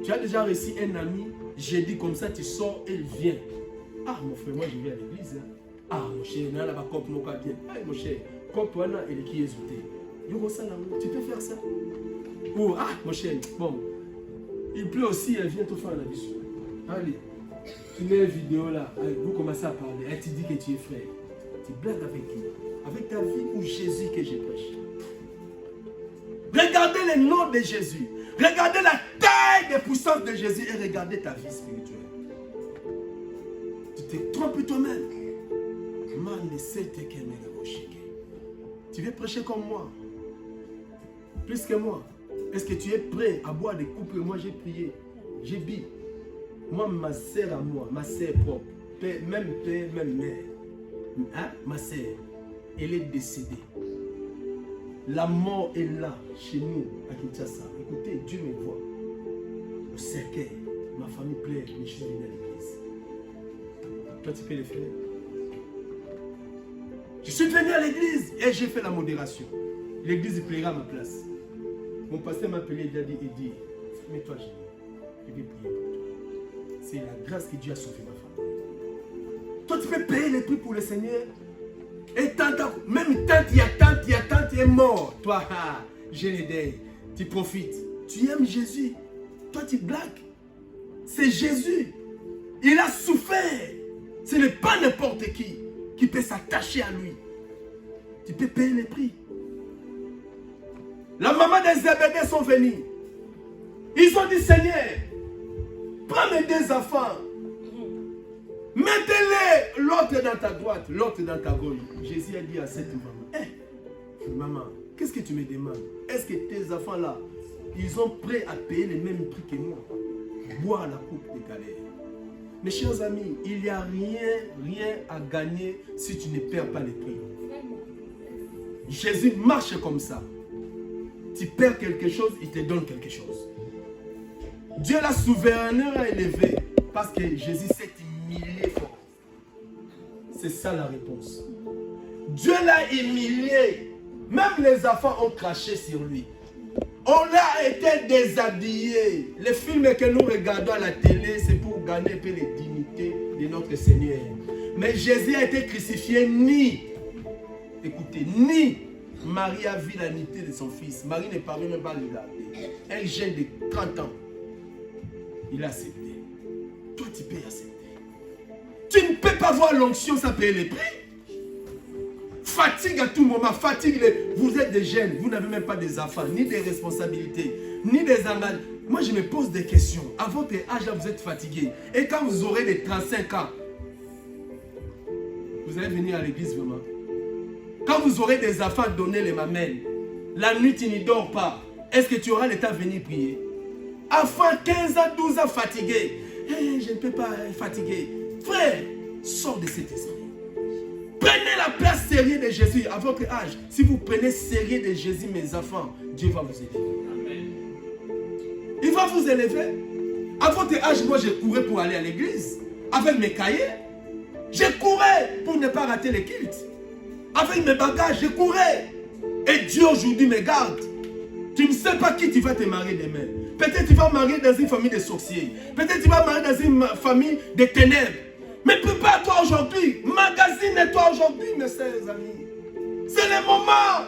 Tu as déjà reçu un ami, j'ai dit comme ça, tu sors et il vient. Ah mon frère, moi je vais à l'église. Ah mon cher, là bas comme nous bien. Ah mon cher, comme toi là, il est qui est sauté. Tu peux faire ça. Ou ah mon cher, bon, il pleut aussi, elle vient te faire la vie. Allez, tu mets une vidéo là, vous commencez à parler, elle te dit que tu es frère. Tu blagues avec qui? Avec ta vie ou Jésus que je prêche? Regardez le nom de Jésus. Regardez la taille de puissance de Jésus et regardez ta vie spirituelle. Tu te trompes toi-même. Tu veux prêcher comme moi? Plus que moi. Est-ce que tu es prêt à boire des coupes? Moi j'ai prié, j'ai bu. Moi, ma sœur à moi, ma sœur propre, même père, même mère, hein? Ma sœur, elle est décédée. La mort est là, chez nous, à Kinshasa. Écoutez, Dieu me voit. Au cercueil, ma famille pleure, mais je suis venu à l'église. Toi, tu peux le faire. Je suis venu à l'église et j'ai fait la modération. L'église plaira à ma place. Mon pasteur m'a appelé, il a dit, Mets-toi à genoux. Je vais prier pour toi. C'est la grâce que Dieu a sauvé ma femme. Toi, tu peux payer les prix pour le Seigneur. Et même tant il y a tant, tu es mort. Toi, je l'ai. Tu profites. Tu aimes Jésus. Toi, tu blagues. C'est Jésus. Il a souffert. Ce n'est pas n'importe qui peut s'attacher à lui. Tu peux payer les prix. La maman des Zébédée sont venus. Ils ont dit, Seigneur, prends mes 2 enfants. Mettez-les, l'autre dans ta droite, l'autre dans ta gauche. Jésus a dit à cette maman, maman, qu'est-ce que tu me demandes? Est-ce que tes enfants-là, ils sont prêts à payer le même prix que moi? Boire la coupe des galères. Mes chers amis, il n'y a rien à gagner si tu ne perds pas les prix. Jésus marche comme ça. Tu perds quelque chose, il te donne quelque chose. Dieu l'a souverainement élevé parce que Jésus s'est humilié fort. C'est ça la réponse. Dieu l'a humilié. Même les enfants ont craché sur lui. On l'a été déshabillé. Les films que nous regardons à la télé, c'est pour gagner un peu les dignités de notre Seigneur. Mais Jésus a été crucifié ni Marie a vu la nudité de son fils. Marie ne parlait même pas de regarder. Un jeune de 30 ans. Il a accepté. Toi, tu peux accepter. Tu ne peux pas voir l'onction sans payer les prix. Fatigue à tout moment. Vous êtes des jeunes. Vous n'avez même pas des enfants, ni des responsabilités, ni des engagements. Moi, je me pose des questions. À votre âge, là, vous êtes fatigué. Et quand vous aurez les 35 ans, vous allez venir à l'église vraiment. Quand vous aurez des enfants, donnez les mamelles. La nuit, tu n'y dors pas. Est-ce que tu auras le temps de venir prier? Enfant 15 ans, 12 ans, fatigué. Je ne peux pas fatiguer. Frère, sors de cet esprit. Prenez la place sérieuse de Jésus à votre âge. Si vous prenez sérieux de Jésus, mes enfants, Dieu va vous élever. Amen. Il va vous élever. À votre âge, moi, je courais pour aller à l'église. Avec mes cahiers. Je courais pour ne pas rater les cultes. Avec mes bagages, je courais. Et Dieu aujourd'hui me garde. Tu ne sais pas qui tu vas te marier demain. Peut-être tu vas marier dans une famille de sorciers. Peut-être tu vas marier dans une famille de ténèbres. Mais prépare-toi aujourd'hui. Magasine-toi aujourd'hui, mes chers amis. C'est le moment.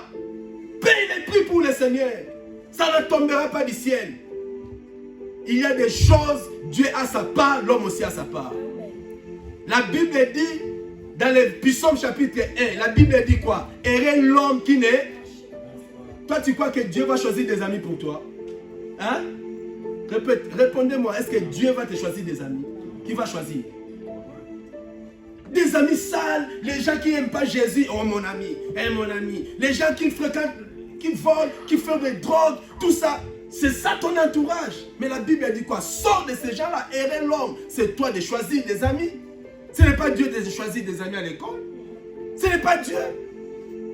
Paye les prix pour le Seigneur. Ça ne tombera pas du ciel. Il y a des choses, Dieu a sa part, l'homme aussi a sa part. La Bible dit, dans le Psaume chapitre 1, la Bible dit quoi? Errez l'homme qui n'est... Toi, tu crois que Dieu va choisir des amis pour toi? Hein? Répondez-moi, est-ce que Dieu va te choisir des amis? Qui va choisir? Des amis sales, les gens qui n'aiment pas Jésus, oh mon ami, mon ami. Les gens qui fréquentent, qui volent, qui font des drogues, tout ça. C'est ça ton entourage. Mais la Bible dit quoi? Sors de ces gens-là, errez l'homme. C'est toi de choisir des amis. Ce n'est pas Dieu de choisir des amis à l'école. Ce n'est pas Dieu.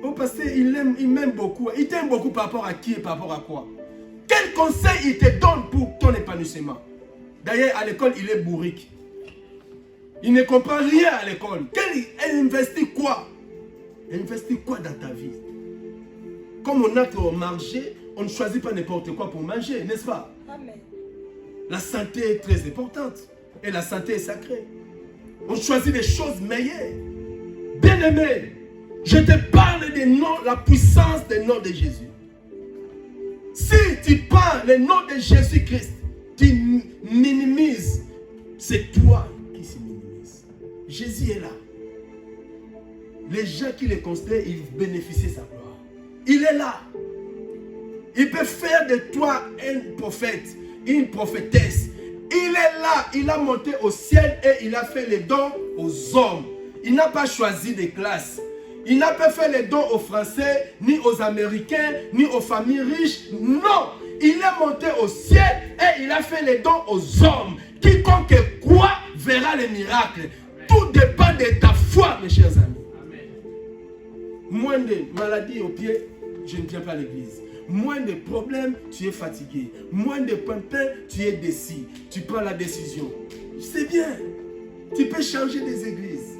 Oh, parce qu'il m'aime beaucoup. Il t'aime beaucoup par rapport à qui et par rapport à quoi? Quel conseil il te donne pour ton épanouissement? D'ailleurs, à l'école, il est bourrique. Il ne comprend rien à l'école. Il investit quoi? Il investit quoi dans ta vie? Comme on entre au marché, on ne choisit pas n'importe quoi pour manger, n'est-ce pas? Amen. La santé est très importante. Et la santé est sacrée. On choisit des choses meilleures. Bien-aimé, je te parle des noms, la puissance des noms de Jésus. Si tu parles le nom de Jésus-Christ, tu minimises, c'est toi qui se minimise. Jésus est là. Les gens qui le considèrent, ils bénéficient de sa gloire. Il est là. Il peut faire de toi un prophète, une prophétesse. Il est là, il a monté au ciel et il a fait les dons aux hommes. Il n'a pas choisi des classes. Il n'a pas fait les dons aux Français, ni aux Américains, ni aux familles riches. Non, il est monté au ciel et il a fait les dons aux hommes. Quiconque croit verra les miracles. Tout dépend de ta foi, mes chers amis. Amen. Moins de maladies au pied, je ne viens pas à l'église. Moins de problèmes, tu es fatigué. Moins de pain, tu es décis. Tu prends la décision. C'est bien. Tu peux changer des églises.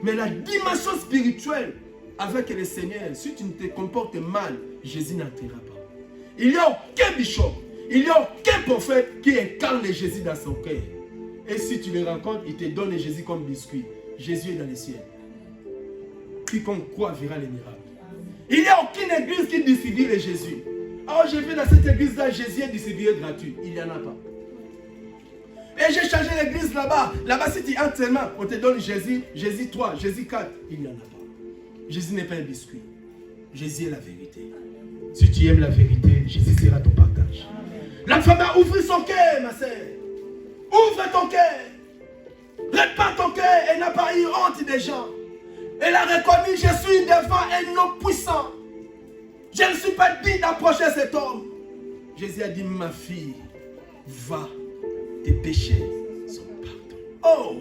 Mais la dimension spirituelle avec le Seigneur, si tu ne te comportes mal, Jésus n'entrera pas. Il n'y a aucun bishop, Il n'y a aucun prophète qui incarne le Jésus dans son cœur. Et si tu le rencontres, il te donne le Jésus comme biscuit. Jésus est dans les cieux. Quiconque croit verra les miracles. Il n'y a aucune église qui distribue le Jésus. Alors je vais dans cette église-là, Jésus est distribué gratuit. Il n'y en a pas. Et j'ai changé l'église là-bas. Là-bas, si tu entres seulement, on te donne Jésus, Jésus 3, Jésus 4. Il n'y en a pas. Jésus n'est pas un biscuit. Jésus est la vérité. Si tu aimes la vérité, Jésus sera ton partage. La femme a ouvert son cœur, ma sœur. Ouvre ton cœur. Répare ton cœur. Elle n'a pas eu honte des gens. Elle a reconnu, je suis devant un homme puissant. Je ne suis pas digne d'approcher cet homme. Jésus a dit, ma fille, va, tes péchés sont pardonnés. Oh!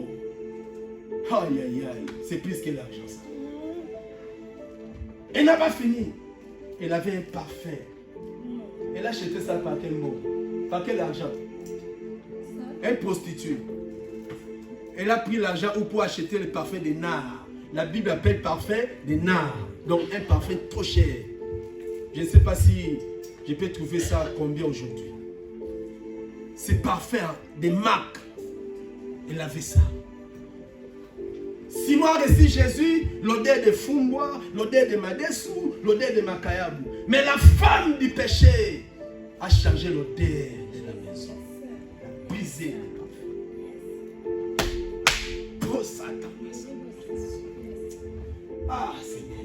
Aïe, aïe, aïe. C'est plus que l'argent, ça. Elle n'a pas fini. Elle avait un parfum. Elle a acheté ça par quel mot? Par quel argent? Un prostituée. Elle a pris l'argent pour acheter le parfum des nards. La Bible appelle parfum des nards. Donc un parfum trop cher. Je ne sais pas si je peux trouver ça combien aujourd'hui. C'est parfum des marques. Elle avait ça. 6 mois reçu Jésus, l'odeur de Fumbois, l'odeur de Madessou, l'odeur de Makayabu. Mais la femme du péché a changé l'odeur de la maison. Elle a brisé le parfum. Oh Satan. Ah Seigneur.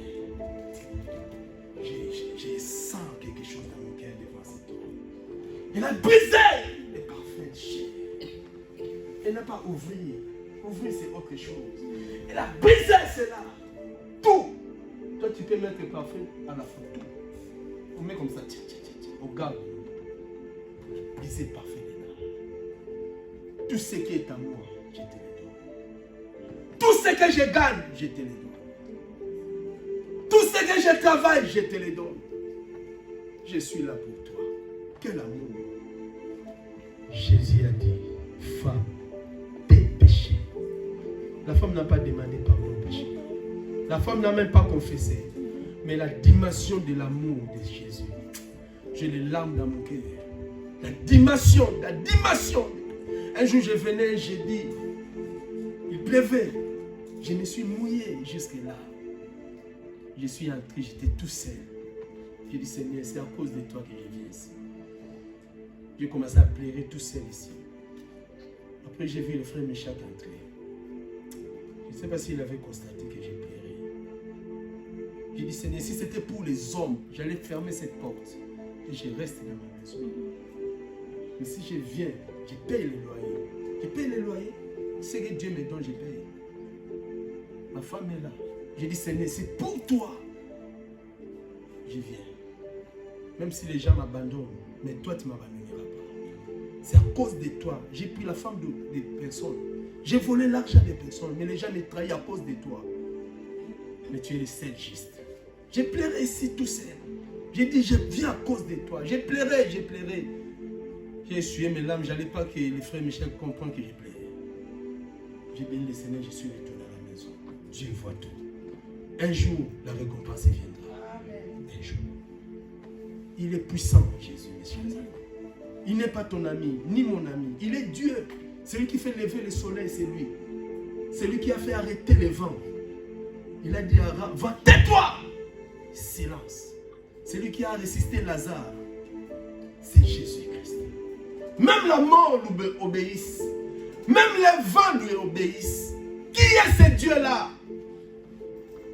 Je sens quelque chose dans mon cœur devant cet homme. Elle a brisé les parfums de chair. Elle n'a pas ouvert. Ouvrir, c'est autre chose. Elle a brisé cela. Tout. Toi, tu peux mettre le parfum à la photo. On met comme ça. On garde. Briser le parfum là. Tout ce qui est à moi, je te le donne. Tout ce que je gagne, je te le donne. Tout ce que je travaille, je te le donne. Je suis là pour toi. Quel amour. Jésus a dit, femme, tes péchés. La femme n'a pas demandé pardon au péché. La femme n'a même pas confessé. Mais la dimension de l'amour de Jésus. J'ai les larmes dans mon cœur. La dimension. Un jour je venais, j'ai dit, il pleuvait. Je me suis mouillé jusque là. Je suis entré, j'étais tout seul. J'ai dit, Seigneur, c'est à cause de toi que je viens ici. J'ai commencé à pleurer tout seul ici. Après, j'ai vu le frère Méchac entrer. Je ne sais pas s'il avait constaté que j'ai pleuré. J'ai dit, Seigneur, si c'était pour les hommes, j'allais fermer cette porte et je reste dans ma maison. Mais si je viens, je paye le loyer. Je paye le loyer. Ce que Dieu me donne, je paye. Ma femme est là. J'ai dit, Seigneur, c'est pour toi. Je viens. Même si les gens m'abandonnent, mais toi, tu ne m'abandonneras pas. C'est à cause de toi. J'ai pris la femme des personnes. J'ai volé l'argent des personnes, mais les gens me trahissent à cause de toi. Mais tu es le seul juste. J'ai pleuré ici tout seul. J'ai dit, je viens à cause de toi. J'ai pleuré. J'ai essuyé mes larmes. Je n'allais pas que les frères Michel comprennent que j'ai pleuré. J'ai béni le Seigneur, je suis retourné à la maison. Dieu voit tout. Un jour, la récompense viendra. Un jour. Il est puissant, Jésus, messieurs. Il n'est pas ton ami, ni mon ami. Il est Dieu. Celui qui fait lever le soleil, c'est lui. C'est lui qui a fait arrêter les vents. Il a dit à Abraham, va, tais-toi! Silence. C'est lui qui a résisté Lazare. C'est Jésus-Christ. Même la mort lui obéisse. Même les vents lui obéissent. Qui est ce Dieu-là?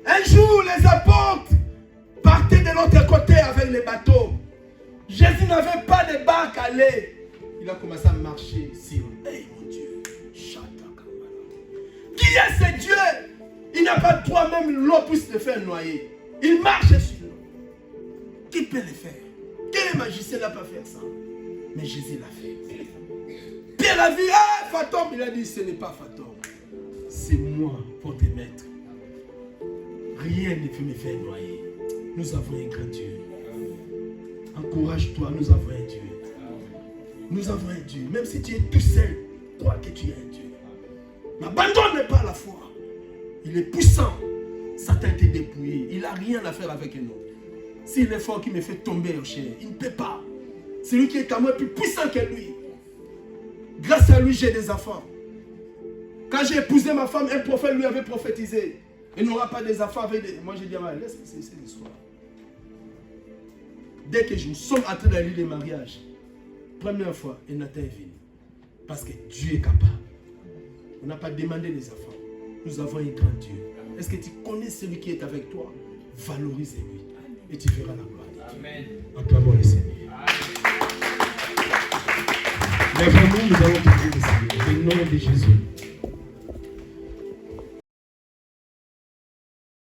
Un jour, les apôtres partaient de l'autre côté avec les bateaux. Jésus n'avait pas de barque à aller. Il a commencé à marcher sur l'eau. Hey, mon Dieu. Qui est ce Dieu? Il n'a pas de droit, même l'eau puisse te faire noyer. Il marche sur l'eau. Qui peut le faire? Quel magicien n'a pas fait ça? Mais Jésus l'a fait. Pierre a vu, ah, fantôme. Il a dit, ce n'est pas fantôme. C'est moi pour te mettre. Rien ne peut me faire noyer. Nous avons un grand Dieu. Encourage-toi, nous avons un Dieu. Nous avons un Dieu. Même si tu es tout seul, crois que tu es un Dieu. N'abandonne pas la foi. Il est puissant. Satan t'est dépouillé. Il n'a rien à faire avec nous. S'il est fort qui me fait tomber au chair, il ne peut pas. Celui qui est à moi est plus puissant que lui. Grâce à lui, j'ai des enfants. Quand j'ai épousé ma femme, un prophète lui avait prophétisé. Il n'aura pas des enfants avec des... Moi, j'ai dit, laisse, c'est l'histoire. Dès que nous sommes entrés dans la lit de mariage, première fois, Nathan est venu. Parce que Dieu est capable. On n'a pas demandé des enfants. Nous avons un grand Dieu. Est-ce que tu connais celui qui est avec toi? Valorise-lui. Et tu verras la gloire de Dieu.
Amen.
Acclamons le Seigneur. Mais vraiment, nous allons prier le Seigneur. Au nom de Jésus.